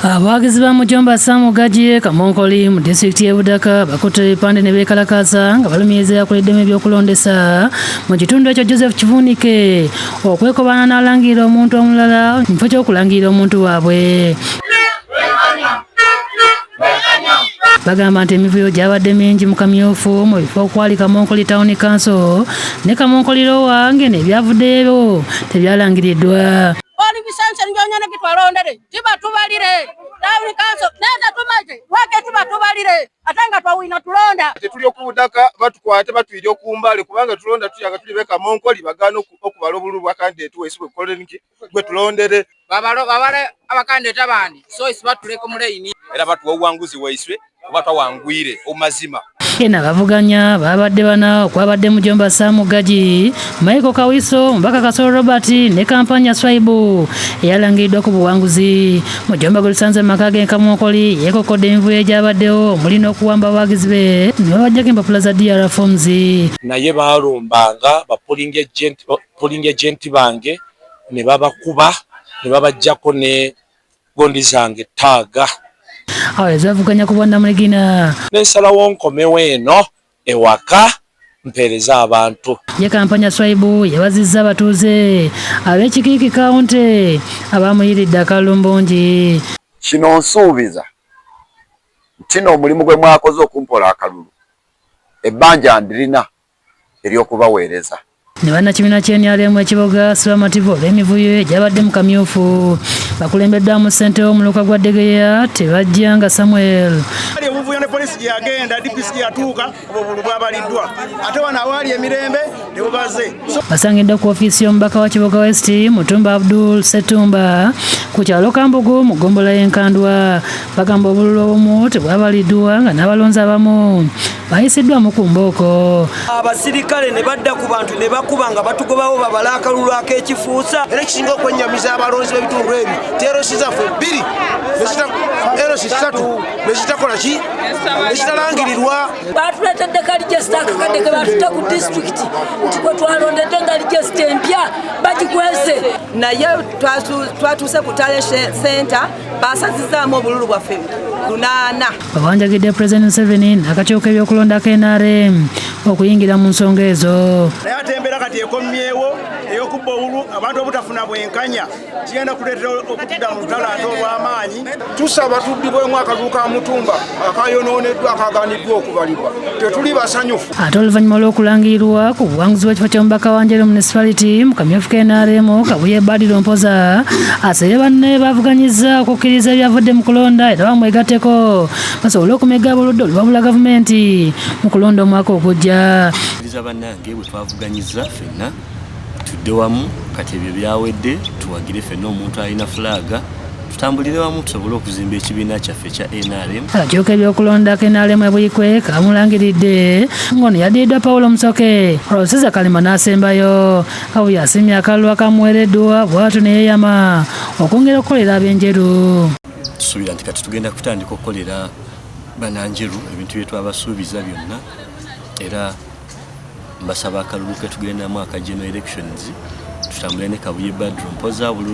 Abawagizi ba Mujomba Samugajje Kamonkoli mu disitulikiti y'e Budaka bakutte ebipande ne beekalakaasa nga balumiriza yakoleddemu ebyokulondesa mu kitundu ekyo Joseph Kivunike okwekobana n'alangirira omuntu omulala mu kifo ky'okulangirira omuntu waabwe. Bagamba nti emivuyo gyabadde mingi mu kamyufu mu bifo okwali Kamonkoli Town Council ne Kamonkoli Lowange n'ebyavuddeyo tebyalangiriddwa. Bisanse njonyane kitwalondere tiba tubalire Town Council nenda tumaje wake tiba tubalire atanga twawina tulonda tetuli okubudaka batukwate batwiri okumbale kubanga tulonda tuyanga tuli beka Kamonkoli bagano okubala obululu bwa candidate wesibwe koloniki gwe tulondere babale abakandidate abandi so isiba tuleko muleini era batu owanguzi weiswe kuba twangwire omazima. Ena bavuganya babadde bana okwabadde Mujomba Samugajje Michael Kawiso Mbaka Kasolo Robert ne kampanya Swaibu eyalangiriddwa ku buwanguzi. Mujomba Gulusanze Makage Kamonkoli yekokodde emivuyo egyabaddewo mulina okuwamba abawagizi be ne babajjako empapula za DR forms naye balumbanga ba polling agent bange ne babakuba ne babajjako ne gondi zange taaga. Ezavuganya ku bwana Mulegina n'ensalawo nkomewo eno ewaka mpeereza abantu. Ye kampanya Swaibu yabazizza abatuuze ab'Ekikiiki County abamuyiridde akalumbungi. Kino nsuubiza kino omulimu gwe mwakoze okumpola akalulu ebbanja ndirina ery'okubaweereza. Ne bannakibiina ky'NRM ekiboga Sibamativu olw'emivuyo egyabadde mu kamyufu bakulembeddwamu ssentebe w'omuluka gwa Degeya Tebajjanga Samuel. Obuvuyo ne polisi yagenda DPC yatuuka obululu bwabaliddwa ate wano awaali emirembe tebubaze. Basangiddwa ku ofiisi y'omubaka wa Kiboga West Mutumba Abdul Setumba ku kyalo Kambugu mu ggombolola y'Enkandwa. Bagamba obululu obumu tebwabaliddwa nga n'abalonzi abamu bayisiddwamu ku mbooko. Abasirikale ne badda ku bantu ne bakubanga batugobawo babala akalulu ak'ekifuusa. Era ekisinga okwennyamiza abalonzi b'ebitundu ebi terosi zaffe bbiri erosi ssatu nezitakola ki nezitalangirirwa. Batuleetedde ka lijesita akakadde ke batutte ku disitulikiti nti kwe twalondedde nga lijesita empya bagikwese. Naye twatuuse ku Tale Center basazizaamu obululu bwaffe 8. Bawanjagidde President Museveni n'akakiiko ebyokulonda ka NRM okuyingira mu nsonga ezo. Naye ate embeera kati ekomyewo ey'okubba obululu abantu obutafuna bwenkanya kigenda kuleetera okudda mu lutalo ate olw'amaanyi. Tusaba tuddibwemu akalulu ka Mutumba akayonooneddwa akaganiddwa okubalibwa tetuli basanyufu. Ate oluvannyuma lw'okulangirirwa ku buwanguzi bw'ekifo ky'omubaka wa Njeru Municipality mu kamyufu ka NRM Kabuye Badiro Mpoza asabye banne bavuganyizza okukkiriza ebyavudde mu kulonda era bamwegatteko basobole okumega obuludde olubabula gavumenti mu kulonda omwaka ogujja. Bannange bwe twavuganyizza ffenna tudde wamu kati ebyo byawedde tuwagire ffenna omuntu alina fulaga tutambulire wamu tusobole okuzimba ekibiina kyaffe kya NRM. Akakiiko ebyokulonda ka NRM ebuyikwe kamulangiridde ng'ono yaddiddwa Paulo Musoke Olwosiza Kalima n'asembayo Kabuye asimye akalulu akamuweereddwa bw'atyo ne yeeyama okwongera okukolera ab'enjeru. Tusuubira nti kati tugenda kutandika okukolera bannanjeru ebintu bye twabasuubiza byonna era mbasaba akalulu ke tugendamu aka general elections tutambule ne Kabuye Badru Mpoza